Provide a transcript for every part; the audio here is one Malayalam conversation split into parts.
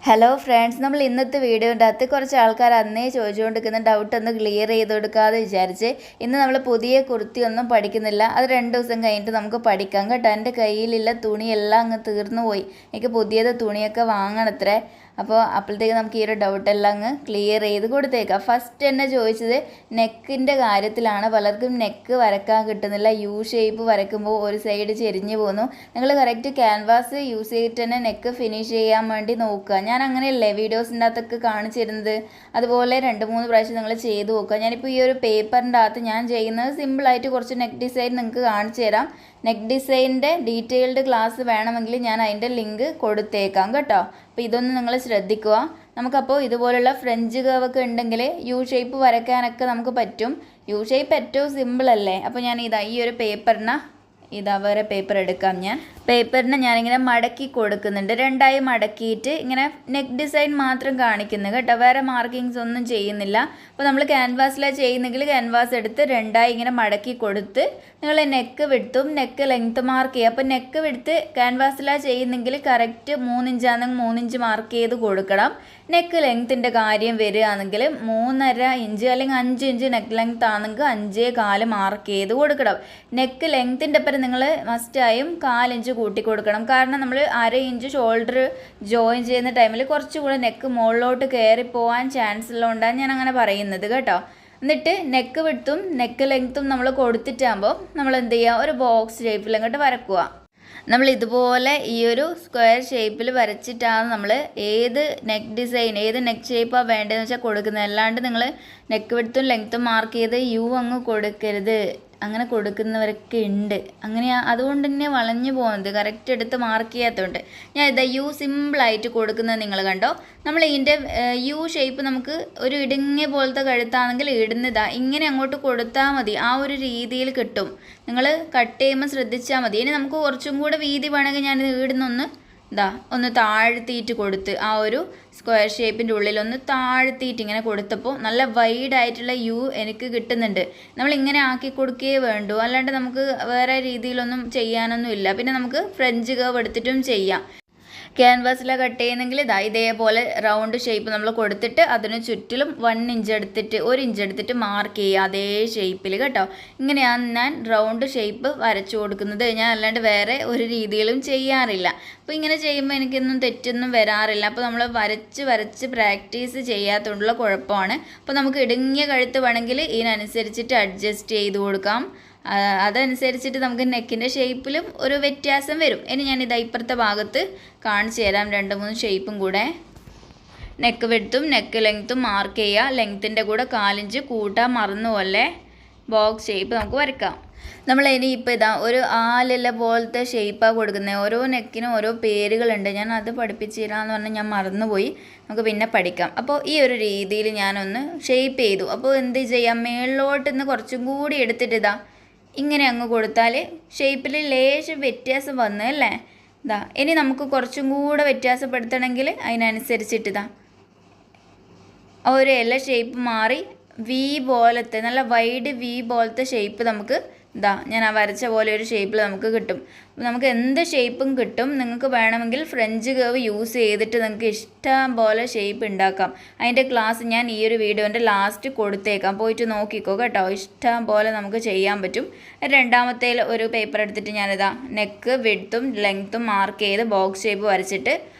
ഹലോ ഫ്രണ്ട്സ്, നമ്മൾ ഇന്നത്തെ വീഡിയോൻ്റെ അകത്ത് കുറച്ച് ആൾക്കാർ അന്നേ ചോദിച്ചുകൊണ്ടിരിക്കുന്ന ഡൗട്ട് ഒന്ന് ക്ലിയർ ചെയ്ത് കൊടുക്കാതെ വിചാരിച്ച് ഇന്ന് നമ്മൾ പുതിയ കുർത്തി ഒന്നും പഠിക്കുന്നില്ല. അത് 2 ദിവസം കഴിഞ്ഞിട്ട് നമുക്ക് പഠിക്കാം കേട്ടോ. എൻ്റെ കയ്യിലുള്ള തുണിയെല്ലാം അങ്ങ് തീർന്നു പോയി. എനിക്ക് പുതിയത് തുണിയൊക്കെ വാങ്ങണത്രേ. അപ്പോൾ അപ്പോഴത്തേക്ക് നമുക്ക് ഈ ഒരു ഡൗട്ടെല്ലാം അങ്ങ് ക്ലിയർ ചെയ്ത് കൊടുത്തേക്കാം. ഫസ്റ്റ് എന്നെ ചോദിച്ചത് നെക്കിൻ്റെ കാര്യത്തിലാണ്. പലർക്കും നെക്ക് വരക്കാൻ കിട്ടുന്നില്ല. യു ഷേപ്പ് വരയ്ക്കുമ്പോൾ ഒരു സൈഡ് ചെരിഞ്ഞ് പോകുന്നു. നിങ്ങൾ കറക്റ്റ് ക്യാൻവാസ് യൂസ് ചെയ്തിട്ട് തന്നെ നെക്ക് ഫിനിഷ് ചെയ്യാൻ വേണ്ടി നോക്കുക. ഞാൻ അങ്ങനെയല്ലേ വീഡിയോസിൻ്റെ അകത്തൊക്കെ കാണിച്ചിരുന്നത്. അതുപോലെ 2-3 പ്രാവശ്യം നിങ്ങൾ ചെയ്ത് നോക്കുക. ഞാനിപ്പോൾ ഈ ഒരു പേപ്പറിൻ്റെ അകത്ത് ഞാൻ ചെയ്യുന്നത് സിമ്പിളായിട്ട് കുറച്ച് നെക്ക് ഡിസൈൻ നിങ്ങൾക്ക് കാണിച്ചു തരാം. നെക്ക് ഡിസൈനിൻ്റെ ഡീറ്റെയിൽഡ് ക്ലാസ് വേണമെങ്കിൽ ഞാൻ അതിൻ്റെ ലിങ്ക് കൊടുത്തേക്കാം കേട്ടോ. അപ്പോൾ ഇതൊന്ന് നിങ്ങൾ ശ്രദ്ധിക്കുക. നമുക്കപ്പോൾ ഇതുപോലുള്ള ഫ്രഞ്ച് കർവൊക്കെ ഉണ്ടെങ്കിൽ യു ഷേപ്പ് വരയ്ക്കാനൊക്കെ നമുക്ക് പറ്റും. യു ഷേപ്പ് ഏറ്റവും സിമ്പിളല്ലേ. അപ്പോൾ ഞാൻ ഈ ഒരു പേപ്പറിന് വേറെ പേപ്പർ എടുക്കാം. ഞാൻ പേപ്പറിനെ ഞാനിങ്ങനെ മടക്കി കൊടുക്കുന്നുണ്ട്. 2ആയി മടക്കിയിട്ട് ഇങ്ങനെ നെക്ക് ഡിസൈൻ മാത്രം കാണിക്കുന്നു കേട്ടോ. വേറെ മാർക്കിങ്സ് ഒന്നും ചെയ്യുന്നില്ല. അപ്പോൾ നമ്മൾ ക്യാൻവാസിലാണ് ചെയ്യുന്നെങ്കിൽ ക്യാൻവാസ് എടുത്ത് 2ആയി ഇങ്ങനെ മടക്കി കൊടുത്ത് നിങ്ങൾ നെക്ക് വിഡ്ത്തും നെക്ക് ലെങ്ത്ത് മാർക്ക് ചെയ്യുക. അപ്പോൾ നെക്ക് വിഡ്ത്ത് ക്യാൻവാസിലാണ് ചെയ്യുന്നെങ്കിൽ കറക്റ്റ് 3 ഇഞ്ചാണെങ്കിൽ 3 ഇഞ്ച് മാർക്ക് ചെയ്ത് കൊടുക്കണം. നെക്ക് ലെങ്ത്തിൻ്റെ കാര്യം വരികയാണെങ്കിൽ 3.5 ഇഞ്ച് അല്ലെങ്കിൽ 5 ഇഞ്ച് നെക്ക് ലെങ്ത്ത് ആണെങ്കിൽ 5.25 മാർക്ക് ചെയ്ത് കൊടുക്കണം. നെക്ക് ലെങ്ത്തിൻ്റെ ഒപ്പം നിങ്ങൾ മസ്റ്റായും 4 ഇഞ്ച് കൂട്ടി കൊടുക്കണം. കാരണം നമ്മൾ 1/2 ഇഞ്ച് ഷോൾഡർ ജോയിൻ ചെയ്യുന്ന ടൈമിൽ കുറച്ചുകൂടെ നെക്ക് മുകളിലോട്ട് കയറി പോകാൻ ചാൻസ് ഉള്ളതുകൊണ്ടാണ് ഞാൻ അങ്ങനെ പറയുന്നത് കേട്ടോ. എന്നിട്ട് നെക്ക് വിഡ്ത്തും നെക്ക് ലെങ്ത്തും നമ്മൾ കൊടുത്തിട്ടാകുമ്പോൾ നമ്മൾ എന്ത് ചെയ്യുക, ഒരു ബോക്സ് ഷേപ്പിൽ അങ്ങോട്ട് വരക്കുക. നമ്മൾ ഇതുപോലെ ഈ ഒരു സ്ക്വയർ ഷേപ്പിൽ വരച്ചിട്ടാണ് നമ്മൾ ഏത് നെക്ക് ഡിസൈൻ ഏത് നെക്ക് ഷേപ്പാണ് വേണ്ടതെന്ന് വെച്ചാൽ കൊടുക്കുന്നത്. അല്ലാണ്ട് നിങ്ങൾ നെക്ക് വിഡ്ത്തും ലെങ്ത്തും മാർക്ക് ചെയ്ത് യു അങ്ങ് കൊടുക്കരുത്. അങ്ങനെ കൊടുക്കുന്നവരൊക്കെ ഉണ്ട്. അതുകൊണ്ട് തന്നെ വളഞ്ഞു പോകുന്നത് കറക്റ്റ് എടുത്ത് മാർക്ക് ചെയ്യാത്തതുകൊണ്ട് ഞാൻ ഇതാ യു സിമ്പിളായിട്ട് കൊടുക്കുന്നത് നിങ്ങൾ കണ്ടോ. നമ്മൾ ഇതിൻ്റെ യു ഷേപ്പ് നമുക്ക് ഒരു ഇടുങ്ങിയ പോലത്തെ കഴുത്താണെങ്കിൽ ഇടുന്നതാ ഇങ്ങനെ അങ്ങോട്ട് കൊടുത്താൽ മതി. ആ ഒരു രീതിയിൽ കിട്ടും. നിങ്ങൾ കട്ട് ചെയ്യുമ്പോൾ ശ്രദ്ധിച്ചാൽ മതി. ഇനി നമുക്ക് കുറച്ചും കൂടെ വീതി വേണമെങ്കിൽ ഞാൻ ഇടുന്നൊന്ന് ഒന്ന് താഴ്ത്തിയിട്ട് കൊടുത്ത് ആ ഒരു സ്ക്വയർ ഷേപ്പിൻ്റെ ഉള്ളിലൊന്ന് താഴ്ത്തിയിട്ട് ഇങ്ങനെ കൊടുത്തപ്പോൾ നല്ല വൈഡായിട്ടുള്ള യു എനിക്ക് കിട്ടുന്നുണ്ട്. നമ്മളിങ്ങനെ ആക്കി കൊടുക്കുകയേ വേണ്ടൂ. അല്ലാണ്ട് നമുക്ക് വേറെ രീതിയിലൊന്നും ചെയ്യാനൊന്നും ഇല്ല. പിന്നെ നമുക്ക് ഫ്രഞ്ച് കർവ് എടുത്തിട്ടും ചെയ്യാം. ക്യാൻവാസിലാണ് കട്ട് ചെയ്യുന്നെങ്കിൽ ഇതേപോലെ റൗണ്ട് ഷേപ്പ് നമ്മൾ കൊടുത്തിട്ട് അതിന് ചുറ്റിലും 1 ഇഞ്ച് എടുത്തിട്ട് 1 ഇഞ്ച് എടുത്തിട്ട് മാർക്ക് ചെയ്യുക അതേ ഷേപ്പിൽ കേട്ടോ. ഇങ്ങനെയാണ് ഞാൻ റൗണ്ട് ഷേപ്പ് വരച്ചു കൊടുക്കുന്നത്. ഞാൻ അല്ലാണ്ട് വേറെ ഒരു രീതിയിലും ചെയ്യാറില്ല. അപ്പോൾ ഇങ്ങനെ ചെയ്യുമ്പോൾ എനിക്കൊന്നും തെറ്റൊന്നും വരാറില്ല. അപ്പോൾ നമ്മൾ വരച്ച് പ്രാക്ടീസ് ചെയ്യാത്തതുകൊണ്ടുള്ള കുഴപ്പമാണ്. അപ്പോൾ നമുക്ക് ഇടുങ്ങിയ കഴുത്ത് വേണമെങ്കിൽ ഇതിനനുസരിച്ചിട്ട് അഡ്ജസ്റ്റ് ചെയ്ത് കൊടുക്കാം. അതനുസരിച്ചിട്ട് നമുക്ക് നെക്കിൻ്റെ ഷേപ്പിലും ഒരു വ്യത്യാസം വരും. ഇനി ഞാൻ ഇപ്പുറത്തെ ഭാഗത്ത് കാണിച്ചു തരാം 2-3 ഷേപ്പും കൂടെ. നെക്ക് വിഡ്ത്തും നെക്ക് ലെങ്ത്തും മാർക്ക് ചെയ്യുക. ലെങ്ത്തിൻ്റെ കൂടെ 4 ഇഞ്ച് കൂട്ടാൻ മറന്നുപോലെ ബോക്സ് ഷേപ്പ് നമുക്ക് വരയ്ക്കാം. നമ്മൾ ഇനിയിപ്പോൾ ഒരു ആലില പോലത്തെ ഷേപ്പാണ് കൊടുക്കുന്നത്. ഓരോ നെക്കിനും ഓരോ പേരുകളുണ്ട്. ഞാൻ അത് പഠിപ്പിച്ചു തരാമെന്ന് പറഞ്ഞാൽ ഞാൻ മറന്നുപോയി. നമുക്ക് പിന്നെ പഠിക്കാം. അപ്പോൾ ഈ ഒരു രീതിയിൽ ഞാനൊന്ന് ഷേപ്പ് ചെയ്തു. അപ്പോൾ എന്ത് ചെയ്യാം, മേളിലോട്ട് നിന്ന് കുറച്ചും കൂടി എടുത്തിട്ട് ഇങ്ങനെ അങ്ങ് കൊടുത്താൽ ഷേപ്പിൽ ലേശം വ്യത്യാസം വന്നു അല്ലേ. ഇനി നമുക്ക് കുറച്ചും കൂടെ വ്യത്യാസപ്പെടുത്തണമെങ്കിൽ അതിനനുസരിച്ചിട്ട് ഒരു ഇല ഷേപ്പ് മാറി വി പോലത്തെ നല്ല വൈഡ് വി പോലത്തെ ഷേപ്പ് നമുക്ക് ഞാൻ ആ വരച്ച പോലെ ഒരു ഷേപ്പിൽ നമുക്ക് കിട്ടും. നമുക്ക് എന്ത് ഷേപ്പും കിട്ടും. നിങ്ങൾക്ക് വേണമെങ്കിൽ ഫ്രഞ്ച് കർവ് യൂസ് ചെയ്തിട്ട് നിങ്ങൾക്ക് ഇഷ്ടം പോലെ ഷേപ്പ് ഉണ്ടാക്കാം. അതിൻ്റെ ക്ലാസ് ഞാൻ ഈ ഒരു വീഡിയോൻ്റെ ലാസ്റ്റ് കൊടുത്തേക്കാം. പോയിട്ട് നോക്കിക്കോ കേട്ടോ. ഇഷ്ടം പോലെ നമുക്ക് ചെയ്യാൻ പറ്റും. 2ാമത്തെ ഒരു പേപ്പർ എടുത്തിട്ട് ഞാനിതാ നെക്ക് വിഡ്ത്തും ലെങ്ത്തും മാർക്ക് ചെയ്ത് ബോക്സ് ഷേപ്പ് വരച്ചിട്ട്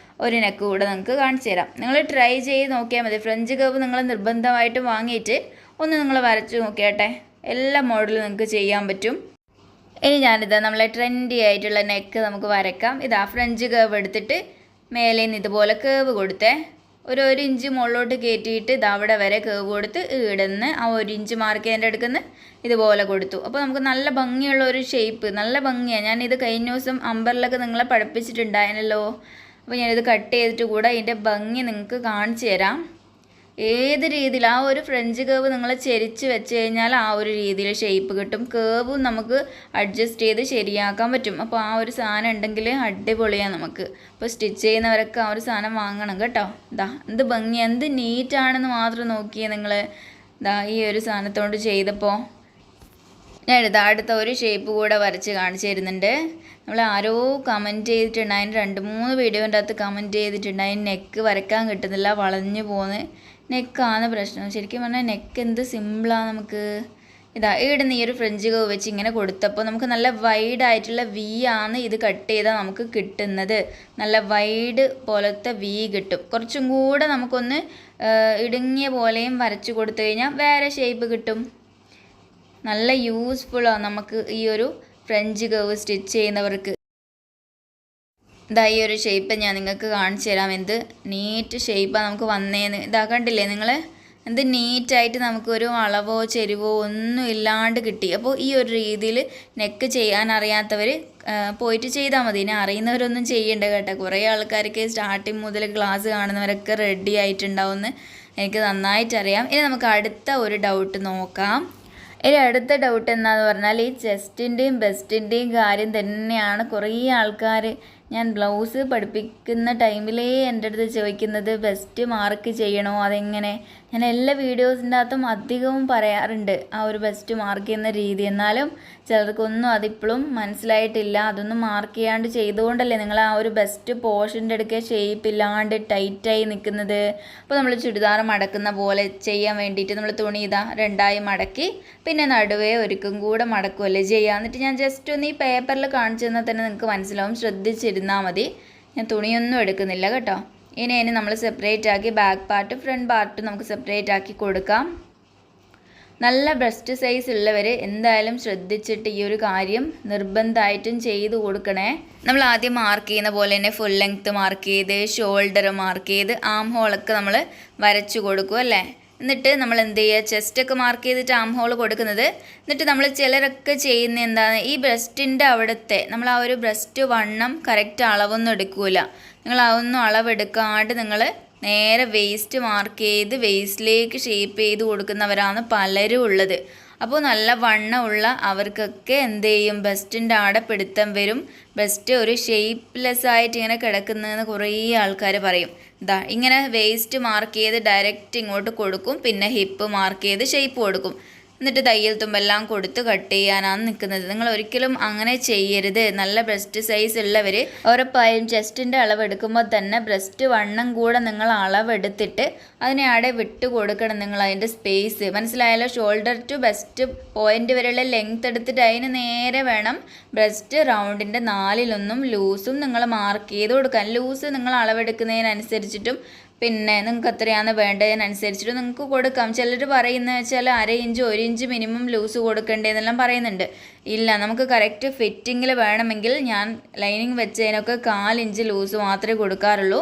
ഒരു നെക്ക് കൂടെ നിങ്ങൾക്ക് കാണിച്ചു തരാം. നിങ്ങൾ ട്രൈ ചെയ്ത് നോക്കിയാൽ മതി. ഫ്രഞ്ച് കർവ് നിങ്ങൾ നിർബന്ധമായിട്ട് വാങ്ങിയിട്ട് ഒന്ന് നിങ്ങൾ വരച്ച് നോക്കിയാട്ടെ. എല്ലാ മോഡലും നിങ്ങൾക്ക് ചെയ്യാൻ പറ്റും. ഇനി നമ്മളെ ട്രെൻഡി ആയിട്ടുള്ള നെക്ക് നമുക്ക് വരയ്ക്കാം. ഫ്രഞ്ച് കർവ് എടുത്തിട്ട് മേലെ നിന്ന് ഇതുപോലെ കർവ് കൊടുത്തേ ഒരു ഇഞ്ച് മുകളിലോട്ട് കയറ്റിയിട്ട് അവിടെ വരെ കർവ് കൊടുത്ത് ഇടുന്ന് ആ 1 ഇഞ്ച് മാർക്ക് ചെയ്യേണ്ട എടുക്കുന്ന ഇതുപോലെ കൊടുത്തു. അപ്പോൾ നമുക്ക് നല്ല ഭംഗിയുള്ള ഒരു ഷേപ്പ്, നല്ല ഭംഗിയാണ്. ഞാനിത് കഴിഞ്ഞ ദിവസം അമ്പറിലൊക്കെ നിങ്ങളെ പഠിപ്പിച്ചിട്ടുണ്ടായിരുന്നല്ലോ. അപ്പോൾ ഞാനിത് കട്ട് ചെയ്തിട്ട് കൂടെ ഇതിൻ്റെ ഭംഗി നിങ്ങൾക്ക് കാണിച്ചു തരാം. ഏത് രീതിയിൽ ആ ഒരു ഫ്രഞ്ച് കർവ് നിങ്ങൾ ചെരിച്ച് വെച്ച് കഴിഞ്ഞാൽ ആ ഒരു രീതിയിൽ ഷേപ്പ് കിട്ടും. കർവും നമുക്ക് അഡ്ജസ്റ്റ് ചെയ്ത് ശരിയാക്കാൻ പറ്റും. അപ്പോൾ ആ ഒരു സാധനം ഉണ്ടെങ്കിൽ അടിപൊളിയാണ് നമുക്ക്. അപ്പോൾ സ്റ്റിച്ച് ചെയ്യുന്നവരൊക്കെ ആ ഒരു സാധനം വാങ്ങണം കേട്ടോ. എന്ത് ഭംഗി, എന്ത് നീറ്റാണെന്ന് മാത്രം നോക്കിയേ നിങ്ങൾ. ഈ ഒരു സാധനത്തോണ്ട് ചെയ്തപ്പോൾ ഞാനിത് അടുത്ത ഒരു ഷേപ്പ് കൂടെ വരച്ച് കാണിച്ചു തരുന്നുണ്ട്. നമ്മൾ ആരോ കമൻറ്റ് ചെയ്തിട്ടുണ്ട്, അതിന് 2-3 വീഡിയോൻ്റെ അകത്ത് കമൻറ്റ് ചെയ്തിട്ടുണ്ട് അതിന് നെക്ക് വരയ്ക്കാൻ കിട്ടുന്നില്ല, വളഞ്ഞു പോകുന്നത്. നെക്കാണ് പ്രശ്നം. ശരിക്കും പറഞ്ഞാൽ നെക്ക് എന്ത് സിമ്പിളാണ്. നമുക്ക് ഇതാ ഇവിടുന്ന് ഈ ഒരു ഫ്രഞ്ച് കർവ് വെച്ച് ഇങ്ങനെ കൊടുത്തപ്പോൾ നമുക്ക് നല്ല വൈഡായിട്ടുള്ള വി ആണ് ഇത് കട്ട് ചെയ്താൽ നമുക്ക് കിട്ടുന്നത്. നല്ല വൈഡ് പോലത്തെ വി കിട്ടും. കുറച്ചും കൂടെ നമുക്കൊന്ന് ഇടുങ്ങിയ പോലെയും വരച്ച് കൊടുത്തു കഴിഞ്ഞാൽ വേറെ ഷേപ്പ് കിട്ടും. നല്ല യൂസ്ഫുള്ളാണ് നമുക്ക് ഈ ഒരു ഫ്രഞ്ച് കർവ് സ്റ്റിച്ച് ചെയ്യുന്നവർക്ക്. ഇതാ ഈ ഒരു ഷേപ്പ് ഞാൻ നിങ്ങൾക്ക് കാണിച്ചു തരാം. എന്ത് നീറ്റ് ഷേപ്പാണ് നമുക്ക് വന്നേന്ന്. ഇതാ കണ്ടില്ലേ നിങ്ങൾ, എന്ത് നീറ്റായിട്ട് നമുക്കൊരു അളവോ ചെരിവോ ഒന്നും ഇല്ലാണ്ട് കിട്ടി. അപ്പോൾ ഈ ഒരു രീതിയിൽ നെക്ക് ചെയ്യാൻ അറിയാത്തവർ പോയിട്ട് ചെയ്താൽ മതി. ഇനി അറിയുന്നവരൊന്നും ചെയ്യേണ്ട കേട്ടോ. കുറേ ആൾക്കാർക്ക് സ്റ്റാർട്ടിങ് മുതൽ ക്ലാസ് കാണുന്നവരൊക്കെ റെഡി ആയിട്ടുണ്ടാവുമെന്ന് എനിക്ക് നന്നായിട്ടറിയാം. ഇനി നമുക്ക് അടുത്ത ഒരു ഡൗട്ട് നോക്കാം. ഇനി അടുത്ത ഡൗട്ട് എന്താണെന്ന് പറഞ്ഞാൽ ഈ ചെസ്റ്റിൻ്റെയും ബെസ്റ്റിൻ്റെയും കാര്യം തന്നെയാണ്. കുറേ ആൾക്കാർ ഞാൻ ബ്ലൗസ് പഠിപ്പിക്കുന്ന ടൈമിലേ എൻ്റെ അടുത്ത് ചോദിക്കുന്നത് ബെസ്റ്റ് മാർക്ക് ചെയ്യണോ, അതെങ്ങനെ. ഞാൻ എല്ലാ വീഡിയോസിൻ്റെ അകത്തും അധികവും പറയാറുണ്ട് ആ ഒരു ബെസ്റ്റ് മാർക്ക് ചെയ്യുന്ന രീതി. എന്നാലും ചിലർക്കൊന്നും അതിപ്പോഴും മനസ്സിലായിട്ടില്ല. അതൊന്നും മാർക്ക് ചെയ്യാണ്ട് ചെയ്തുകൊണ്ടല്ലേ നിങ്ങൾ ആ ഒരു ബെസ്റ്റ് പോർഷൻ്റെ അടുക്കെ ഷേപ്പ് ഇല്ലാണ്ട് ടൈറ്റായി നിൽക്കുന്നത്. അപ്പോൾ നമ്മൾ ചുരിദാർ മടക്കുന്ന പോലെ ചെയ്യാൻ വേണ്ടിയിട്ട് നമ്മൾ തുണി ഇതാ 2ആയി മടക്കി പിന്നെ നടുവേ ഒരിക്കും കൂടെ മടക്കുമല്ലേ ചെയ്യുക. എന്നിട്ട് ഞാൻ ജസ്റ്റ് ഒന്ന് ഈ പേപ്പറിൽ കാണിച്ചു തന്നാൽ തന്നെ നിങ്ങൾക്ക് മനസ്സിലാവും. ശ്രദ്ധിച്ചിരുന്നാൽ മതി. ഞാൻ തുണിയൊന്നും എടുക്കുന്നില്ല കേട്ടോ. ഇനി നമ്മൾ സെപ്പറേറ്റ് ആക്കി ബാക്ക് പാർട്ട് ഫ്രണ്ട് പാർട്ട് നമുക്ക് സെപ്പറേറ്റ് ആക്കി കൊടുക്കാം. നല്ല ബ്രസ്റ്റ് സൈസ് ഉള്ളവർ എന്തായാലും ശ്രദ്ധിച്ചിട്ട് ഈ ഒരു കാര്യം നിർബന്ധമായിട്ടും ചെയ്ത് കൊടുക്കണേ. നമ്മൾ ആദ്യം മാർക്ക് ചെയ്യുന്ന പോലെ തന്നെ ഫുൾ ലെങ്ത്ത് മാർക്ക് ചെയ്ത് ഷോൾഡർ മാർക്ക് ചെയ്ത് ആം ഹോളൊക്കെ നമ്മൾ വരച്ചു കൊടുക്കും അല്ലേ. എന്നിട്ട് നമ്മൾ എന്ത് ചെയ്യുക, ചെസ്റ്റൊക്കെ മാർക്ക് ചെയ്തിട്ട് ആം ഹോൾ കൊടുക്കുന്നത്. എന്നിട്ട് നമ്മൾ ചിലരൊക്കെ ചെയ്യുന്ന എന്താണ്, ഈ ബ്രസ്റ്റിൻ്റെ അവിടുത്തെ നമ്മൾ ആ ഒരു ബ്രസ്റ്റ് വണ്ണം കറക്റ്റ് അളവൊന്നും എടുക്കൂല. നിങ്ങൾ അതൊന്നും അളവെടുക്കാണ്ട് നിങ്ങൾ നേരെ വേസ്റ്റ് മാർക്ക് ചെയ്ത് വേസ്റ്റിലേക്ക് ഷേപ്പ് ചെയ്ത് കൊടുക്കുന്നവരാണ് പലരും ഉള്ളത്. അപ്പോൾ നല്ല വണ്ണമുള്ള അവർക്കൊക്കെ എന്ത് ചെയ്യും, ബ്രസ്റ്റിൻ്റെ ആടെ പിടുത്തം വരും. ബ്രസ്റ്റ് ഒരു ഷേപ്പ്ലെസ് ആയിട്ട് ഇങ്ങനെ കിടക്കുന്നതെന്ന് കുറേ ആൾക്കാർ പറയും. ഇതാ ഇങ്ങനെ വേസ്റ്റ് മാർക്ക് ചെയ്ത് ഡയറക്റ്റ് ഇങ്ങോട്ട് കൊടുക്കും. പിന്നെ ഹിപ്പ് മാർക്ക് ചെയ്ത് ഷേപ്പ് കൊടുക്കും. എന്നിട്ട് തയ്യൽ തുമ്പെല്ലാം കൊടുത്ത് കട്ട് ചെയ്യാനാണ് നിൽക്കുന്നത്. നിങ്ങൾ ഒരിക്കലും അങ്ങനെ ചെയ്യരുത്. നല്ല ബ്രസ്റ്റ് സൈസ് ഉള്ളവർ ഉറപ്പായും ചെസ്റ്റിൻ്റെ അളവെടുക്കുമ്പോൾ തന്നെ ബ്രസ്റ്റ് വണ്ണം കൂടെ നിങ്ങൾ അളവെടുത്തിട്ട് അതിനെ അവിടെ വിട്ട് കൊടുക്കണം. നിങ്ങൾ അതിൻ്റെ സ്പേസ് മനസ്സിലായാലോ. ഷോൾഡർ ടു ബ്രസ്റ്റ് പോയിൻ്റ് വരെയുള്ള ലെങ്ത് എടുത്തിട്ട് അതിന് നേരെ വേണം ബ്രസ്റ്റ് റൗണ്ടിൻ്റെ 4/1 ലൂസും നിങ്ങൾ മാർക്ക് ചെയ്ത് കൊടുക്കാൻ. ലൂസ് നിങ്ങൾ അളവെടുക്കുന്നതിനനുസരിച്ചിട്ടും പിന്നെ നിങ്ങൾക്ക് എത്രയാണ് വേണ്ടതിനനുസരിച്ചിട്ട് നിങ്ങൾക്ക് കൊടുക്കാം. ചിലർ പറയുന്നത് വെച്ചാൽ 1/2 ഇഞ്ച് 1 ഇഞ്ച് മിനിമം ലൂസ് കൊടുക്കേണ്ടതെന്നെല്ലാം പറയുന്നുണ്ട്. ഇല്ല, നമുക്ക് കറക്റ്റ് ഫിറ്റിങ്ങിൽ വേണമെങ്കിൽ ഞാൻ ലൈനിങ് വെച്ചതിനൊക്കെ 1/4 ഇഞ്ച് ലൂസ് മാത്രമേ കൊടുക്കാറുള്ളൂ.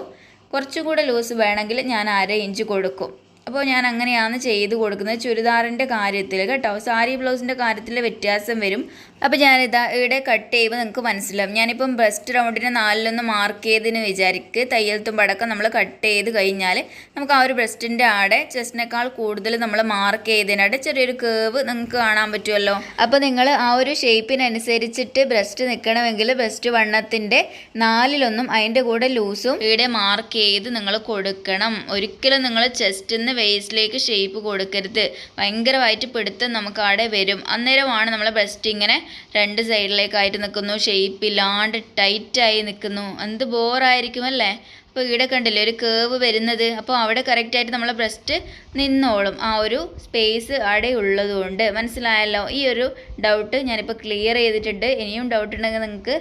കുറച്ചും കൂടെ ലൂസ് വേണമെങ്കിൽ ഞാൻ 1/2 ഇഞ്ച് കൊടുക്കും. അപ്പോൾ ഞാൻ അങ്ങനെയാണ് ചെയ്ത് കൊടുക്കുന്നത് ചുരിദാറിൻ്റെ കാര്യത്തിൽ കേട്ടോ. സാരി ബ്ലൗസിൻ്റെ കാര്യത്തിൽ വ്യത്യാസം വരും. അപ്പോൾ ഞാനിതാ ഇവിടെ കട്ട് ചെയ്യുമ്പോൾ നിങ്ങൾക്ക് മനസ്സിലാവും. ഞാനിപ്പം ബ്രസ്റ്റ് റൗണ്ടിന് 4/1 മാർക്ക് ചെയ്തതിന് വിചാരിക്ക് തയ്യൽ തുമ്പടക്കം നമ്മൾ കട്ട് ചെയ്ത് കഴിഞ്ഞാൽ നമുക്ക് ആ ഒരു ബ്രസ്റ്റിൻ്റെ ആടെ ചെസ്റ്റിനേക്കാൾ കൂടുതൽ നമ്മൾ മാർക്ക് ചെയ്തതിനാടെ ചെറിയൊരു കേവ് നിങ്ങൾക്ക് കാണാൻ പറ്റുമല്ലോ. അപ്പോൾ നിങ്ങൾ ആ ഒരു ഷേപ്പിനനുസരിച്ചിട്ട് ബ്രസ്റ്റ് നിൽക്കണമെങ്കിൽ ബ്രസ്റ്റ് വണ്ണത്തിൻ്റെ 4/1 അതിൻ്റെ കൂടെ ലൂസും ഇവിടെ മാർക്ക് ചെയ്ത് നിങ്ങൾ കൊടുക്കണം. ഒരിക്കലും നിങ്ങൾ ചെസ്റ്റിൽ നിന്ന് വേസ്റ്റിലേക്ക് ഷേപ്പ് കൊടുക്കരുത്. ഭയങ്കരമായിട്ട് പിടുത്തം നമുക്ക് അവിടെ വരും. അന്നേരമാണ് നമ്മൾ ബ്രസ്റ്റ് ഇങ്ങനെ 2 സൈഡിലേക്കായിട്ട് നിൽക്കുന്നു, ഷേപ്പ് ഇല്ലാണ്ട് ടൈറ്റായി നിൽക്കുന്നു. എന്ത് ബോറായിരിക്കും അല്ലേ. അപ്പോൾ ഇവിടെ കണ്ടില്ലേ ഒരു കേവ് വരുന്നത്. അപ്പോൾ അവിടെ കറക്റ്റായിട്ട് നമ്മളെ ബ്രസ്റ്റ് നിന്നോളും. ആ ഒരു സ്പേസ് അവിടെ ഉള്ളതുകൊണ്ട് മനസ്സിലായല്ലോ. ഈ ഒരു ഡൗട്ട് ഞാനിപ്പോൾ ക്ലിയർ ചെയ്തിട്ടുണ്ട്. ഇനിയും ഡൗട്ട് ഉണ്ടെങ്കിൽ നിങ്ങൾക്ക്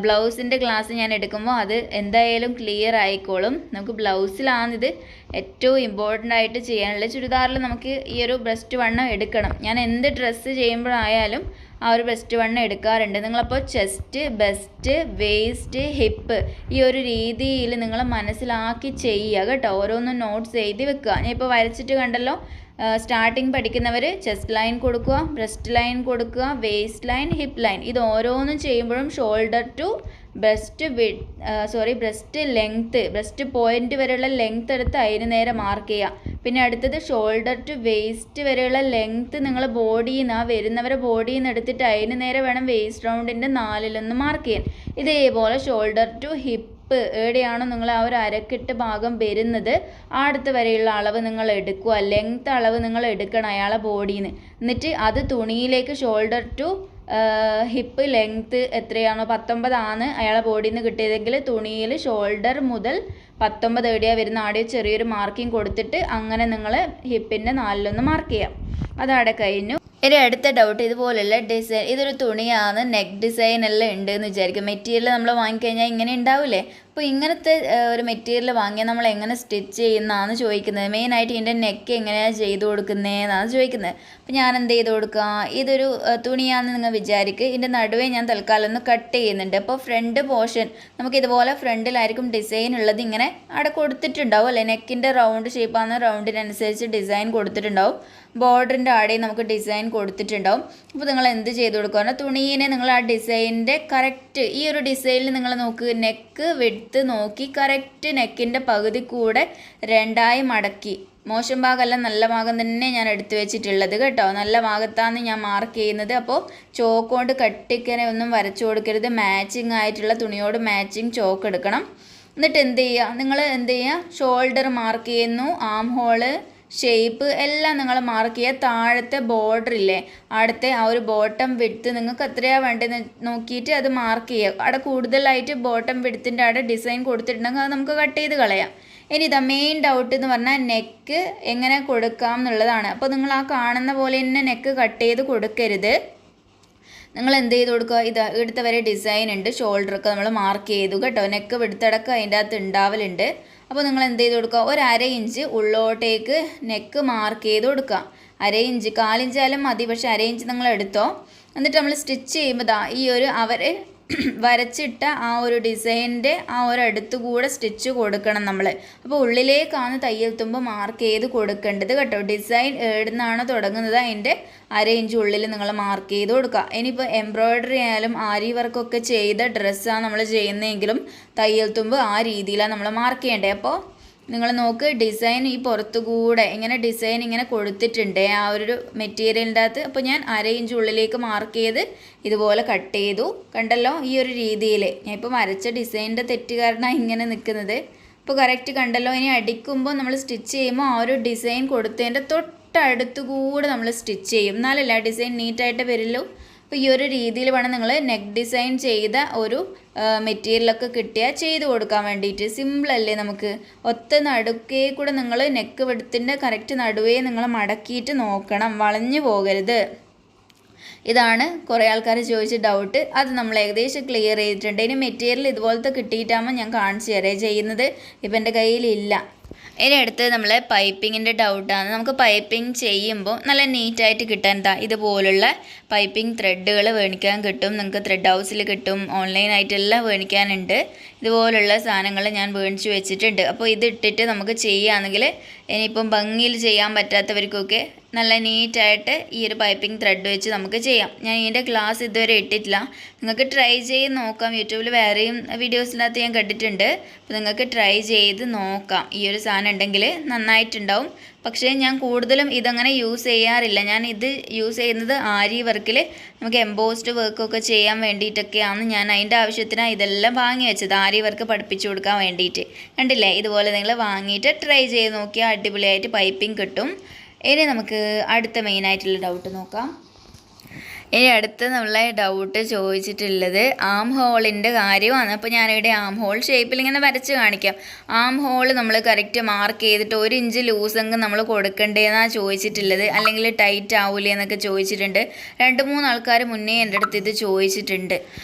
ബ്ലൗസിൻ്റെ ക്ലാസ് ഞാൻ എടുക്കുമ്പോൾ അത് എന്തായാലും ക്ലിയർ ആയിക്കോളും. നമുക്ക് ബ്ലൗസിലാണിത് ഏറ്റവും ഇമ്പോർട്ടൻ്റ് ആയിട്ട് ചെയ്യാനുള്ളത്. ചുരിദാറിൽ നമുക്ക് ഈ ഒരു ബ്രസ്റ്റ് വണ്ണം എടുക്കണം. ഞാൻ എന്ത് ഡ്രസ്സ് ചെയ്യുമ്പോഴായാലും ആ ഒരു ബ്രസ്റ്റ് വണ്ണം എടുക്കാറുണ്ട്. നിങ്ങളപ്പോൾ ചെസ്റ്റ്, ബെസ്റ്റ്, വേസ്റ്റ്, ഹിപ്പ് ഈ ഒരു രീതിയിൽ നിങ്ങൾ മനസ്സിലാക്കി ചെയ്യുക കേട്ടോ. ഓരോന്നും നോട്ട്സ് എഴുതി വെക്കുക. ഞാൻ ഇപ്പോൾ വരച്ചിട്ട് കണ്ടല്ലോ. സ്റ്റാർട്ടിങ് പഠിക്കുന്നവർ ചെസ്റ്റ് ലൈൻ കൊടുക്കുക, ബ്രസ്റ്റ് ലൈൻ കൊടുക്കുക, വേസ്റ്റ് ലൈൻ, ഹിപ്പ് ലൈൻ. ഇത് ഓരോന്നും ചെയ്യുമ്പോഴും shoulder to breast length, breast point വരെയുള്ള ലെങ്ത്ത് എടുത്ത് അതിന് നേരെ മാർക്ക് ചെയ്യുക. പിന്നെ അടുത്തത് ഷോൾഡർ ടു വേസ്റ്റ് വരെയുള്ള ലെങ്ത്ത് നിങ്ങൾ ബോഡിയിൽ നിന്ന് വരുന്നവരെ ബോഡിയിൽ നിന്ന് എടുത്തിട്ട് അതിന് നേരെ വേണം വേസ്റ്റ് റൗണ്ടിൻ്റെ 4/1 മാർക്ക് ചെയ്യാൻ. ഇതേപോലെ ഷോൾഡർ ടു ഹിപ്പ് ഹിപ്പ് എവിടെയാണോ നിങ്ങൾ ആ ഒരു അരക്കെട്ട് ഭാഗം വരുന്നത് ആ അടുത്ത് വരെയുള്ള അളവ് നിങ്ങൾ എടുക്കുക. ലെങ്ത് അളവ് നിങ്ങൾ എടുക്കണം അയാളെ ബോഡിയിൽ നിന്ന്. എന്നിട്ട് അത് തുണിയിലേക്ക് ഷോൾഡർ ടു ഹിപ്പ് ലെങ്ത്ത് എത്രയാണോ 19 ആണ് അയാളെ ബോഡിയിൽ നിന്ന് കിട്ടിയതെങ്കിൽ തുണിയിൽ ഷോൾഡർ മുതൽ 19 എവിടെയാണ് വരുന്ന ആടെ ചെറിയൊരു മാർക്കിംഗ് കൊടുത്തിട്ട് അങ്ങനെ നിങ്ങൾ ഹിപ്പിൻ്റെ 4 മാർക്ക് ചെയ്യാം. അതവിടെ കഴിഞ്ഞു. ഇനി അടുത്ത ഡൗട്ട്, ഇതുപോലുള്ള ഡിസൈൻ, ഇതൊരു തുണിയാണ്, നെക്ക് ഡിസൈൻ എല്ലാം ഉണ്ടെന്ന് വിചാരിക്കും. മെറ്റീരിയൽ നമ്മൾ വാങ്ങിക്കഴിഞ്ഞാൽ ഇങ്ങനെ ഉണ്ടാവില്ലേ? അപ്പോൾ ഇങ്ങനത്തെ ഒരു മെറ്റീരിയൽ വാങ്ങിയാൽ നമ്മൾ എങ്ങനെ സ്റ്റിച്ച് ചെയ്യുന്നതാണ് ചോദിക്കുന്നത്. മെയിനായിട്ട് ഇതിൻ്റെ നെക്ക് എങ്ങനെയാണ് ചെയ്ത് കൊടുക്കുന്നതെന്നാണ് ചോദിക്കുന്നത്. അപ്പോൾ ഞാൻ എന്ത് ചെയ്ത് കൊടുക്കുക, ഇതൊരു തുണിയാണെന്ന് നിങ്ങൾ വിചാരിക്കുക. ഇതിൻ്റെ നടുവേ ഞാൻ തൽക്കാലം ഒന്ന് കട്ട് ചെയ്യുന്നുണ്ട്. അപ്പോൾ ഫ്രണ്ട് പോർഷൻ നമുക്ക് ഇതുപോലെ ഫ്രണ്ടിലായിരിക്കും ഡിസൈൻ ഉള്ളത്. ഇങ്ങനെ അവിടെ കൊടുത്തിട്ടുണ്ടാവും അല്ലേ, നെക്കിൻ്റെ റൗണ്ട് ഷേപ്പാണ്, റൗണ്ടിനനുസരിച്ച് ഡിസൈൻ കൊടുത്തിട്ടുണ്ടാവും. ബോർഡറിൻ്റെ ആടെയും നമുക്ക് ഡിസൈൻ കൊടുത്തിട്ടുണ്ടാവും. അപ്പോൾ നിങ്ങൾ എന്ത് ചെയ്ത് കൊടുക്കുക, തുണീനെ നിങ്ങൾ ആ ഡിസൈനിൻ്റെ കറക്റ്റ് ഈ ഒരു ഡിസൈനിൽ നിങ്ങൾ നോക്ക്, നെക്ക് വിഡ്ത്ത് നോക്കി കറക്റ്റ് നെക്കിൻ്റെ പകുതി കൂടെ 2ആയി മടക്കി. മോശം ഭാഗമല്ല, നല്ല ഭാഗം തന്നെ ഞാൻ എടുത്തു വെച്ചിട്ടുള്ളത് കേട്ടോ. നല്ല ഭാഗത്താണ് ഞാൻ മാർക്ക് ചെയ്യുന്നത്. അപ്പോൾ ചോക്ക് കൊണ്ട് കട്ടിക്കനെ ഒന്നും വരച്ചു കൊടുക്കരുത്. മാച്ചിങ് ആയിട്ടുള്ള തുണിയോട് മാച്ചിങ് ചോക്ക് എടുക്കണം. എന്നിട്ട് എന്ത് ചെയ്യുക, നിങ്ങൾ എന്ത് ചെയ്യുക, ഷോൾഡർ മാർക്ക് ചെയ്യുന്നു, ആം ഹോള് ഷേപ്പ് എല്ലാം നിങ്ങൾ മാർക്ക് ചെയ്യുക. താഴത്തെ ബോർഡർ ഇല്ലേ, അടുത്തെ ആ ഒരു ബോട്ടം വിഡ്ത്ത് നിങ്ങൾക്ക് എത്രയാണ് വേണ്ടതെന്ന് നോക്കിയിട്ട് അത് മാർക്ക് ചെയ്യുക. അവിടെ കൂടുതലായിട്ട് ബോട്ടം വിഡ്ത്തിൻ്റെ അവിടെ ഡിസൈൻ കൊടുത്തിട്ടുണ്ടെങ്കിൽ അത് നമുക്ക് കട്ട് ചെയ്ത് കളയാം. ഇനി ഇതാ മെയിൻ ഡൗട്ട് എന്ന് പറഞ്ഞാൽ നെക്ക് എങ്ങനെ കൊടുക്കാം എന്നുള്ളതാണ്. അപ്പോൾ നിങ്ങൾ ആ കാണുന്ന പോലെ തന്നെ നെക്ക് കട്ട് ചെയ്ത് കൊടുക്കരുത്. നിങ്ങൾ എന്ത് ചെയ്ത് കൊടുക്കുക, ഇത് ഇവിടുത്തെ വരെ ഡിസൈൻ ഉണ്ട്, ഷോൾഡറൊക്കെ നമ്മൾ മാർക്ക് ചെയ്തു കേട്ടോ. നെക്ക് വിടുത്തടക്കം അതിൻ്റെ അകത്ത് ഉണ്ടാവലുണ്ട്. അപ്പോൾ നിങ്ങൾ എന്ത് ചെയ്ത് കൊടുക്കുക, ഒരു 1/2 ഇഞ്ച് ഉള്ളോട്ടേക്ക് നെക്ക് മാർക്ക് ചെയ്ത് കൊടുക്കുക. 1/2 ഇഞ്ച്, 1/4 ഇഞ്ചായാലും മതി, പക്ഷേ 1/2 ഇഞ്ച് നിങ്ങൾ എടുത്തോ. എന്നിട്ട് നമ്മൾ സ്റ്റിച്ച് ചെയ്യുമ്പോൾ ഈ ഒരു അവരെ വരച്ചിട്ട ആ ഒരു ഡിസൈനിൻ്റെ ആ ഒരു അടുത്ത് കൂടെ സ്റ്റിച്ച് കൊടുക്കണം നമ്മൾ. അപ്പോൾ ഉള്ളിലേക്കാണ് തയ്യൽ തുമ്പ് മാർക്ക് ചെയ്ത് കൊടുക്കേണ്ടത് കേട്ടോ. ഡിസൈൻ എവിടുന്നാണോ തുടങ്ങുന്നത് അതിൻ്റെ 1/2 ഇഞ്ച് ഉള്ളിൽ നിങ്ങൾ മാർക്ക് ചെയ്ത് കൊടുക്കുക. ഇനിയിപ്പോൾ എംബ്രോയ്ഡറി ആയാലും ആരി വർക്കൊക്കെ ചെയ്ത ഡ്രസ്സാണ് നമ്മൾ ചെയ്യുന്നതെങ്കിലും തയ്യൽ തുമ്പ് ആ രീതിയിലാണ് നമ്മൾ മാർക്ക് ചെയ്യേണ്ടത്. അപ്പോൾ നിങ്ങൾ നോക്ക്, ഡിസൈൻ ഈ പുറത്തുകൂടെ ഇങ്ങനെ ഡിസൈൻ ഇങ്ങനെ കൊടുത്തിട്ടുണ്ട് ആ ഒരു മെറ്റീരിയലിൻ്റെ അകത്ത്. അപ്പോൾ ഞാൻ 1/2 ഇഞ്ച് ഉള്ളിലേക്ക് മാർക്ക് ചെയ്ത് ഇതുപോലെ കട്ട് ചെയ്തു. കണ്ടല്ലോ, ഈ ഒരു രീതിയിൽ. ഞാൻ ഇപ്പോൾ വരച്ച ഡിസൈനിൻ്റെ തെറ്റ് കാരണമാണ് ഇങ്ങനെ നിൽക്കുന്നത്. ഇപ്പോൾ കറക്റ്റ് കണ്ടല്ലോ. ഇനി അടിക്കുമ്പോൾ നമ്മൾ സ്റ്റിച്ച് ചെയ്യുമ്പോൾ ആ ഒരു ഡിസൈൻ കൊടുത്തതിൻ്റെ തൊട്ടടുത്തുകൂടെ നമ്മൾ സ്റ്റിച്ച് ചെയ്യും, എന്നാലല്ല ഡിസൈൻ നീറ്റായിട്ട് വരുള്ളൂ. അപ്പോൾ ഈ ഒരു രീതിയിൽ വേണം നിങ്ങൾ നെക്ക് ഡിസൈൻ ചെയ്ത ഒരു മെറ്റീരിയലൊക്കെ കിട്ടിയാൽ ചെയ്ത് കൊടുക്കാൻ വേണ്ടിയിട്ട്. സിമ്പിളല്ലേ, നമുക്ക് ഒത്ത നടുക്കേ കൂടെ നിങ്ങൾ നെക്ക് വെടുത്തിൻ്റെ കറക്റ്റ് നടുവേ നിങ്ങൾ മടക്കിയിട്ട് നോക്കണം, വളഞ്ഞു പോകരുത്. ഇതാണ് കുറേ ആൾക്കാർ ചോദിച്ച ഡൗട്ട്. അത് നമ്മൾ ഏകദേശം ക്ലിയർ ചെയ്തിട്ടുണ്ട്. ഇനി മെറ്റീരിയൽ ഇതുപോലത്തെ കിട്ടിയിട്ടാകുമ്പോൾ ഞാൻ കാണിച്ചു തരാം ചെയ്യുന്നത്. ഇപ്പം എൻ്റെ കയ്യിലില്ല. ഇനി അടുത്ത് നമ്മൾ പൈപ്പിങ്ങിൻ്റെ ഡൗട്ടാണ്. നമുക്ക് പൈപ്പിംഗ് ചെയ്യുമ്പോൾ നല്ല നീറ്റായിട്ട് കിട്ടാൻ ഇതുപോലുള്ള പൈപ്പിംഗ് ത്രെഡുകൾ മേടിക്കാൻ കിട്ടും. നിങ്ങൾക്ക് ത്രെഡ് ഹൗസിൽ കിട്ടും, ഓൺലൈനായിട്ടെല്ലാം മേടിക്കാനുണ്ട്. ഇതുപോലുള്ള സാധനങ്ങൾ ഞാൻ മേടിച്ച് വെച്ചിട്ടുണ്ട്. അപ്പോൾ ഇതിട്ടിട്ട് നമുക്ക് ചെയ്യുകയാണെങ്കിൽ ഇനിയിപ്പം ഭംഗിയിൽ ചെയ്യാൻ പറ്റാത്തവർക്കൊക്കെ നല്ല നീറ്റായിട്ട് ഈ ഒരു പൈപ്പിംഗ് ത്രെഡ് വെച്ച് നമുക്ക് ചെയ്യാം. ഞാൻ ഇതിൻ്റെ ക്ലാസ് ഇതുവരെ ഇട്ടിട്ടില്ല, നിങ്ങൾക്ക് ട്രൈ ചെയ്ത് നോക്കാം. യൂട്യൂബിൽ വേറെയും വീഡിയോസിനകത്ത് ഞാൻ കണ്ടിട്ടുണ്ട്. അപ്പോൾ നിങ്ങൾക്ക് ട്രൈ ചെയ്ത് നോക്കാം. ഈ ഒരു സാധനം ഉണ്ടെങ്കിൽ നന്നായിട്ടുണ്ടാവും. പക്ഷേ ഞാൻ കൂടുതലും ഇതങ്ങനെ യൂസ് ചെയ്യാറില്ല. ഞാൻ ഇത് യൂസ് ചെയ്യുന്നത് ആരി വർക്കിൽ നമുക്ക് എംബോസ്ഡ് വർക്കൊക്കെ ചെയ്യാൻ വേണ്ടിയിട്ടൊക്കെയാണ്. ഞാൻ അതിൻ്റെ ആവശ്യത്തിനാണ് ഇതെല്ലാം വാങ്ങി വെച്ചത്, ആരി വർക്ക് പഠിപ്പിച്ചു കൊടുക്കാൻ വേണ്ടിയിട്ട്. കണ്ടില്ലേ, ഇതുപോലെ നിങ്ങൾ വാങ്ങിയിട്ട് ട്രൈ ചെയ്ത് നോക്കിയാൽ അടിപൊളിയായിട്ട് പൈപ്പിംഗ് കിട്ടും. ഇനി നമുക്ക് അടുത്ത മെയിനായിട്ടുള്ള ഡൗട്ട് നോക്കാം. ഇനി അടുത്ത് നമ്മളെ ഡൗട്ട് ചോദിച്ചിട്ടുള്ളത് ആം ഹോളിൻ്റെ കാര്യമാണ്. അപ്പോൾ ഞാനിവിടെ ആം ഹോൾ ഷേപ്പിൽ ഇങ്ങനെ വരച്ച് കാണിക്കാം. ആം ഹോൾ നമ്മൾ കറക്റ്റ് മാർക്ക് ചെയ്തിട്ട് 1 ഇഞ്ച് ലൂസെങ്കിൽ നമ്മൾ കൊടുക്കണ്ടേന്നാണ് ചോദിച്ചിട്ടുള്ളത്, അല്ലെങ്കിൽ ടൈറ്റ് ആവൂലേ എന്നൊക്കെ ചോദിച്ചിട്ടുണ്ട്. 2-3 ആൾക്കാർ മുന്നേ എൻ്റെ അടുത്ത് ഇത് ചോദിച്ചിട്ടുണ്ട്.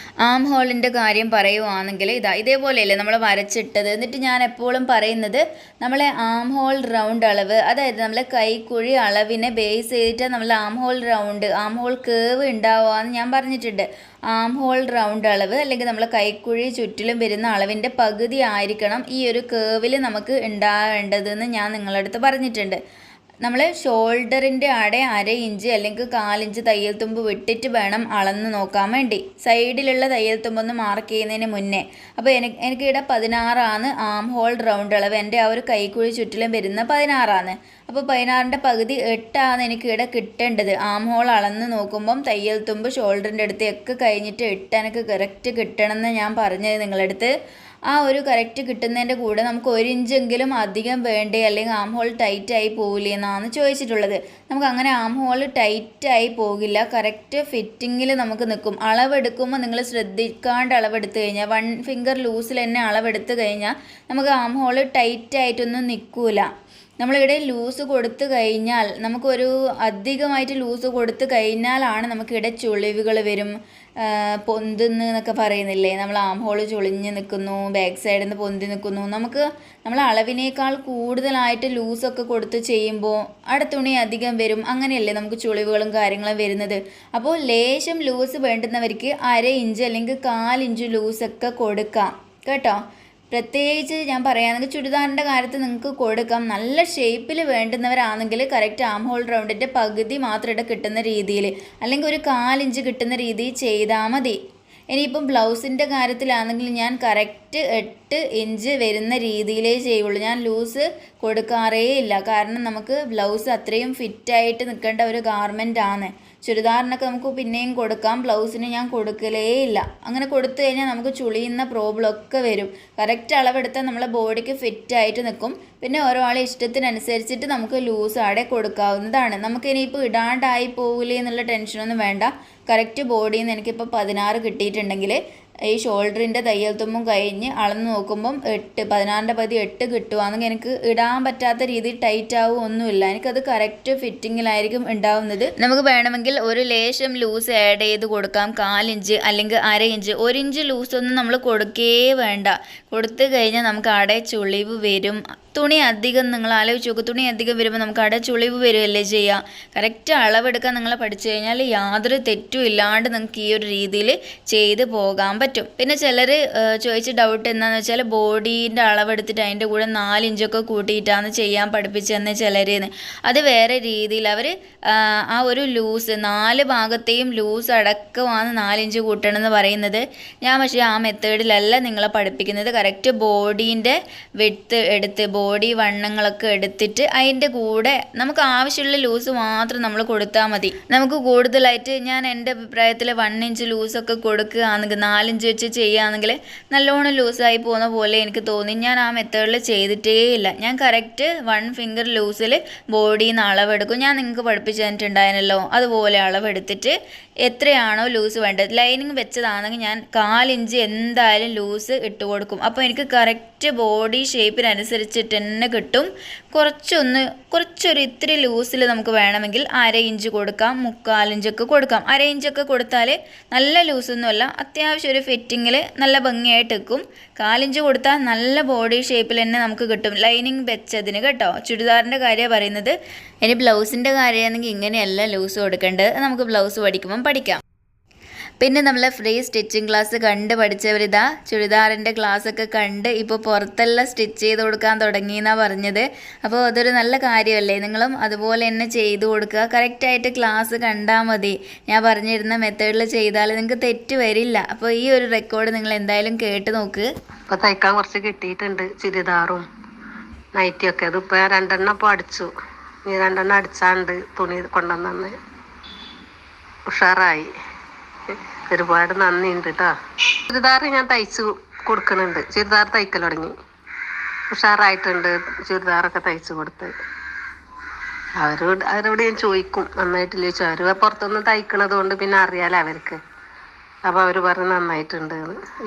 ആം ഹോളിൻ്റെ കാര്യം പറയുവാണെങ്കിൽ ഇതേപോലെയല്ലേ നമ്മൾ വരച്ചിട്ടത്. എന്നിട്ട് ഞാൻ എപ്പോഴും പറയുന്നത് നമ്മളെ ആം ഹോൾ റൗണ്ട് അളവ്, അതായത് നമ്മളെ കൈക്കുഴി അളവിനെ ബേസ് ചെയ്തിട്ട് നമ്മൾ armhole round, armhole curve ഉണ്ടാവുകയെന്ന് ഞാൻ പറഞ്ഞിട്ടുണ്ട്. ആം ഹോൾ റൗണ്ട് അളവ് അല്ലെങ്കിൽ നമ്മൾ കൈക്കുഴി ചുറ്റിലും വരുന്ന അളവിൻ്റെ പകുതി ആയിരിക്കണം ഈ ഒരു കേവിൽ നമുക്ക് ഉണ്ടാവേണ്ടതെന്ന് ഞാൻ നിങ്ങളുടെ അടുത്ത് പറഞ്ഞിട്ടുണ്ട്. നമ്മൾ ഷോൾഡറിൻ്റെ അവിടെ 1/2 ഇഞ്ച് അല്ലെങ്കിൽ 1/4 ഇഞ്ച് തയ്യൽ തുമ്പ് വിട്ടിട്ട് വേണം അളന്ന് നോക്കാൻ വേണ്ടി, സൈഡിലുള്ള തയ്യൽ തുമ്പൊന്ന് മാർക്ക് ചെയ്യുന്നതിന് മുന്നേ. അപ്പോൾ എനിക്കിവിടെ 16 ആം ഹോൾ റൗണ്ട് അളവ്. എൻ്റെ ആ ഒരു കൈക്കുഴി ചുറ്റിലും വരുന്ന 16. അപ്പോൾ 16ൻ്റെ പകുതി 8 എനിക്കിവിടെ കിട്ടേണ്ടത്. ആം ഹോൾ അളന്ന് നോക്കുമ്പം തയ്യൽ തുമ്പ് ഷോൾഡറിൻ്റെ അടുത്ത് ഒക്കെ കഴിഞ്ഞിട്ട് 8 എനിക്ക് കറക്റ്റ് കിട്ടണമെന്ന് ഞാൻ പറഞ്ഞത് നിങ്ങളടുത്ത്. ആ ഒരു കറക്റ്റ് കിട്ടുന്നതിൻ്റെ കൂടെ നമുക്ക് 1 ഇഞ്ചെങ്കിലും അധികം വേണ്ടേ, അല്ലെങ്കിൽ ആം ഹോൾ ടൈറ്റായി പോകില്ലേ എന്നാണ് ചോദിച്ചിട്ടുള്ളത്. നമുക്ക് അങ്ങനെ ആം ഹോൾ ടൈറ്റായി പോകില്ല, കറക്റ്റ് ഫിറ്റിങ്ങിൽ നമുക്ക് നിൽക്കും. അളവെടുക്കുമ്പോൾ നിങ്ങൾ ശ്രദ്ധിക്കാണ്ട് അളവെടുത്ത് കഴിഞ്ഞാൽ 1 ഫിംഗർ ലൂസിൽ തന്നെ അളവെടുത്ത് കഴിഞ്ഞാൽ നമുക്ക് ആം ഹോൾ ടൈറ്റായിട്ടൊന്നും നിൽക്കില്ല. നമ്മളിവിടെ ലൂസ് കൊടുത്തു കഴിഞ്ഞാൽ, നമുക്കൊരു അധികമായിട്ട് ലൂസ് കൊടുത്തു കഴിഞ്ഞാലാണ് നമുക്കിവിടെ ചുളിവുകൾ വരും, പൊന്തുന്നു എന്നൊക്കെ പറയുന്നില്ലേ, നമ്മൾ ആം ഹോള് ചുളിഞ്ഞ് നിൽക്കുന്നു, ബാക്ക് സൈഡിൽ നിന്ന് പൊന്തി നിൽക്കുന്നു. നമ്മൾ അളവിനേക്കാൾ കൂടുതലായിട്ട് ലൂസൊക്കെ കൊടുത്ത് ചെയ്യുമ്പോൾ അവിടെ തുണി അധികം വരും, അങ്ങനെയല്ലേ നമുക്ക് ചുളിവുകളും കാര്യങ്ങളും വരുന്നത്. അപ്പോൾ ലേശം ലൂസ് വേണ്ടുന്നവർക്ക് 1/2 ഇഞ്ച് അല്ലെങ്കിൽ 1/4 ഇഞ്ച് ലൂസൊക്കെ കൊടുക്കാം കേട്ടോ. പ്രത്യേകിച്ച് ഞാൻ പറയുകയാണെങ്കിൽ ചുരിദാറിൻ്റെ കാര്യത്തിൽ നിങ്ങൾക്ക് കൊടുക്കാം. നല്ല ഷേപ്പിൽ വേണ്ടുന്നവരാണെങ്കിൽ കറക്റ്റ് ആം ഹോൾ റൗണ്ടിൻ്റെ പകുതി മാത്രം ഇവിടെ കിട്ടുന്ന രീതിയിൽ, അല്ലെങ്കിൽ ഒരു 1/4 ഇഞ്ച് കിട്ടുന്ന രീതിയിൽ ചെയ്താൽ മതി. ഇനിയിപ്പം ബ്ലൗസിൻ്റെ കാര്യത്തിലാണെങ്കിൽ ഞാൻ കറക്റ്റ് 8 ഇഞ്ച് വരുന്ന രീതിയിലേ ചെയ്യുള്ളൂ. ഞാൻ ലൂസ് കൊടുക്കാറേ ഇല്ല, കാരണം നമുക്ക് ബ്ലൗസ് അത്രയും ഫിറ്റായിട്ട് നിൽക്കേണ്ട ഒരു ഗാർമെൻ്റ് ആണ്. ചുരിദാറിനൊക്കെ നമുക്ക് പിന്നെയും കൊടുക്കാം, ബ്ലൗസിന് ഞാൻ കൊടുക്കലേ ഇല്ല. അങ്ങനെ കൊടുത്തു കഴിഞ്ഞാൽ നമുക്ക് ചുളിയുന്ന പ്രോബ്ലം ഒക്കെ വരും. കറക്റ്റ് അളവെടുത്താൽ നമ്മളെ ബോഡിക്ക് ഫിറ്റായിട്ട് നിൽക്കും. പിന്നെ ഓരോ ആളെ ഇഷ്ടത്തിനനുസരിച്ചിട്ട് നമുക്ക് ലൂസ് ആടെ കൊടുക്കാവുന്നതാണ്. നമുക്ക് ഇനിയിപ്പോൾ ഇടാണ്ടായി പോകില്ലേ എന്നുള്ള ടെൻഷനൊന്നും വേണ്ട. കറക്റ്റ് ബോഡിയിൽ നിന്ന് എനിക്കിപ്പോൾ 16 കിട്ടിയിട്ടുണ്ടെങ്കിൽ ഈ ഷോൾഡറിൻ്റെ തയ്യൽ തുമ്പും കഴിഞ്ഞ് അളന്ന് നോക്കുമ്പം 8, 16ൻ്റെ പകുതി 8 കിട്ടുവാണെങ്കിൽ എനിക്ക് ഇടാൻ പറ്റാത്ത രീതിയിൽ ടൈറ്റ് ആവും ഒന്നുമില്ല. എനിക്കത് കറക്റ്റ് ഫിറ്റിങ്ങിലായിരിക്കും ഉണ്ടാവുന്നത്. നമുക്ക് വേണമെങ്കിൽ ഒരു ലേശം ലൂസ് ആഡ് ചെയ്ത് കൊടുക്കാം, 1/4 ഇഞ്ച് അല്ലെങ്കിൽ 1/2 ഇഞ്ച്. 1 ഇഞ്ച് ലൂസൊന്നും നമ്മൾ കൊടുക്കേ വേണ്ട. കൊടുത്തു കഴിഞ്ഞാൽ നമുക്ക് അവിടെ ചുളിവ് വരും. തുണി അധികം നിങ്ങൾ ആലോചിച്ച് നോക്കും, തുണി അധികം വരുമ്പോൾ നമുക്ക് അവിടെ ചുളിവ് വരുമല്ലേ ചെയ്യുക. കറക്റ്റ് അളവെടുക്കാൻ നിങ്ങൾ പഠിച്ചു കഴിഞ്ഞാൽ യാതൊരു തെറ്റും ഇല്ലാണ്ട് നിങ്ങൾക്ക് ഈ ഒരു രീതിയിൽ ചെയ്ത് പോകാൻ പറ്റും. പിന്നെ ചിലർ ചോദിച്ച ഡൗട്ട് എന്താണെന്ന് വെച്ചാൽ ബോഡീൻ്റെ അളവെടുത്തിട്ട് അതിൻ്റെ കൂടെ 4 ഇഞ്ചൊക്കെ കൂട്ടിയിട്ടാണ് ചെയ്യാൻ പഠിപ്പിച്ചതെന്ന് ചിലരെന്ന്. അത് വേറെ രീതിയിൽ അവർ ആ ഒരു ലൂസ് 4 ഭാഗത്തെയും ലൂസ് അടക്കമാണ് 4 ഇഞ്ച് കൂട്ടണമെന്ന് പറയുന്നത്. ഞാൻ പക്ഷേ ആ മെത്തേഡിലല്ല നിങ്ങളെ പഠിപ്പിക്കുന്നത്. കറക്റ്റ് ബോഡീൻ്റെ വിഡ്ത്ത് എടുത്ത് ബോഡി വണ്ണങ്ങളൊക്കെ എടുത്തിട്ട് അതിൻ്റെ കൂടെ നമുക്ക് ആവശ്യമുള്ള ലൂസ് മാത്രം നമ്മൾ കൊടുത്താൽ മതി. നമുക്ക് കൂടുതലായിട്ട് ഞാൻ എൻ്റെ അഭിപ്രായത്തിൽ 1 ഇഞ്ച് ലൂസൊക്കെ കൊടുക്കുകയാണെങ്കിൽ 4 ഇഞ്ച് വെച്ച് ചെയ്യുകയാണെങ്കിൽ നല്ലോണം ലൂസായി പോകുന്ന പോലെ എനിക്ക് തോന്നി. ഞാൻ ആ മെത്തേഡിൽ ചെയ്തിട്ടേ ഇല്ല. ഞാൻ കറക്റ്റ് 1 ഫിംഗർ ലൂസിൽ ബോഡിയിൽ നിന്ന് അളവെടുക്കും. ഞാൻ നിങ്ങൾക്ക് പഠിപ്പിച്ചു തന്നിട്ടുണ്ടായിരുന്നല്ലോ, അതുപോലെ അളവെടുത്തിട്ട് എത്രയാണോ ലൂസ് വേണ്ടത്, ലൈനിങ് വെച്ചതാണെങ്കിൽ ഞാൻ 1/4 ഇഞ്ച് എന്തായാലും ലൂസ് ഇട്ട് കൊടുക്കും. അപ്പോൾ എനിക്ക് കറക്റ്റ് ബോഡി ഷേപ്പിനനുസരിച്ചിട്ട് തന്നെ കിട്ടും. കുറച്ചൊരു ഇത്തിരി ലൂസിൽ നമുക്ക് വേണമെങ്കിൽ 1/2 ഇഞ്ച് കൊടുക്കാം, 3/4 ഇഞ്ചൊക്കെ കൊടുക്കാം. 1/2 ഇഞ്ചൊക്കെ കൊടുത്താൽ നല്ല ലൂസൊന്നുമല്ല, അത്യാവശ്യം ഒരു ഫിറ്റിങ്ങിൽ നല്ല ഭംഗിയായിട്ട് നിൽക്കും. 1/4 ഇഞ്ച് കൊടുത്താൽ നല്ല ബോഡി ഷേപ്പിൽ തന്നെ നമുക്ക് കിട്ടും, ലൈനിങ് വെച്ചതിന് കേട്ടോ. ചുരിദാറിൻ്റെ കാര്യമാണ് പറയുന്നത്. ഇനി ബ്ലൗസിൻ്റെ കാര്യമാണെങ്കിൽ ഇങ്ങനെയല്ല ലൂസ് കൊടുക്കേണ്ടത്, നമുക്ക് ബ്ലൗസ് പഠിക്കുമ്പം പഠിക്കാം. പിന്നെ നമ്മൾ ഫ്രീ സ്റ്റിച്ചിങ് ക്ലാസ് കണ്ട് പഠിച്ചവരിതാ ചുരിദാറിൻ്റെ ക്ലാസ്സൊക്കെ കണ്ട് ഇപ്പോൾ പുറത്തെല്ലാം സ്റ്റിച്ച് ചെയ്ത് കൊടുക്കാൻ തുടങ്ങിയെന്നാണ് പറഞ്ഞത്. അപ്പോൾ അതൊരു നല്ല കാര്യമല്ലേ, നിങ്ങളും അതുപോലെ തന്നെ ചെയ്ത് കൊടുക്കുക. കറക്റ്റായിട്ട് ക്ലാസ് കണ്ടാൽ മതി. ഞാൻ പറഞ്ഞിരുന്ന മെത്തേഡിൽ ചെയ്താൽ നിങ്ങൾക്ക് തെറ്റ് വരില്ല. അപ്പോൾ ഈ ഒരു റെക്കോർഡ് നിങ്ങൾ എന്തായാലും കേട്ട് നോക്ക്. ഇപ്പോൾ തയ്ക്കാൻ കുറച്ച് കിട്ടിയിട്ടുണ്ട്, ചുരിദാറും നൈറ്റിയൊക്കെ. അതിപ്പോൾ 2 എണ്ണം ഇപ്പോൾ അടിച്ചു, ഈ 2 എണ്ണം അടിച്ചാണ്ട് തുണി കൊണ്ടുവന്ന് ഉഷാറായി. ഒരുപാട് നന്ദിയുണ്ട് കേട്ടോ. ചുരിദാർ ഞാൻ തയ്ച്ചു കൊടുക്കുന്നുണ്ട്, ചുരിദാർ തയ്ക്കൽ തുടങ്ങി, ഉഷാറായിട്ടുണ്ട്. ചുരിദാറൊക്കെ തയ്ച്ചു കൊടുത്ത് അവരോട് ഞാൻ ചോദിക്കും നന്നായിട്ടില്ല ചോദിച്ചു. അവർ പുറത്തുനിന്ന് തയ്ക്കണത് കൊണ്ട് പിന്നെ അറിയാലോ അവർക്ക്. അപ്പോൾ അവർ പറഞ്ഞ് നന്നായിട്ടുണ്ട്.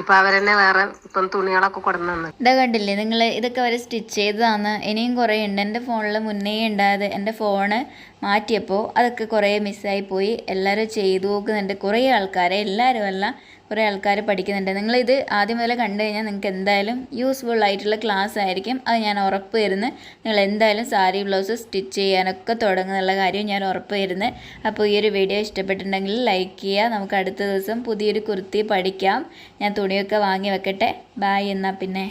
ഇപ്പം അവരെന്നെ വേറെ ഇപ്പം തുണികളൊക്കെ കൊടുന്നു. ഇതാ കണ്ടില്ലേ നിങ്ങൾ, ഇതൊക്കെ അവർ സ്റ്റിച്ച് ചെയ്തതാണ്. ഇനിയും കുറേ ഉണ്ട്. എൻ്റെ ഫോണിൽ മുന്നേ ഉണ്ടായത്, എൻ്റെ ഫോണ് മാറ്റിയപ്പോൾ അതൊക്കെ കുറേ മിസ്സായി പോയി. എല്ലാവരും ചെയ്തു നോക്കുന്നുണ്ട്, കുറേ ആൾക്കാരെ, എല്ലാവരും അല്ല, കുറേ ആൾക്കാർ പഠിക്കുന്നുണ്ട്. നിങ്ങളിത് ആദ്യം മുതൽ കണ്ടു കഴിഞ്ഞാൽ നിങ്ങൾക്ക് എന്തായാലും യൂസ്ഫുൾ ആയിട്ടുള്ള ക്ലാസ് ആയിരിക്കും. അത് ഞാൻ ഉറപ്പ് തരുന്നു. നിങ്ങൾ എന്തായാലും സാരി ബ്ലൗസ് സ്റ്റിച്ച് ചെയ്യാനൊക്കെ തുടങ്ങുന്നുള്ള കാര്യം ഞാൻ ഉറപ്പ് തരുന്നു. അപ്പോൾ ഈ ഒരു വീഡിയോ ഇഷ്ടപ്പെട്ടിട്ടുണ്ടെങ്കിൽ ലൈക്ക് ചെയ്യുക. നമുക്ക് അടുത്ത ദിവസം പുതിയൊരു കുർത്തി പഠിക്കാം. ഞാൻ തുണിയൊക്കെ വാങ്ങി വെക്കട്ടെ. ബായ് എന്നാൽ പിന്നെ.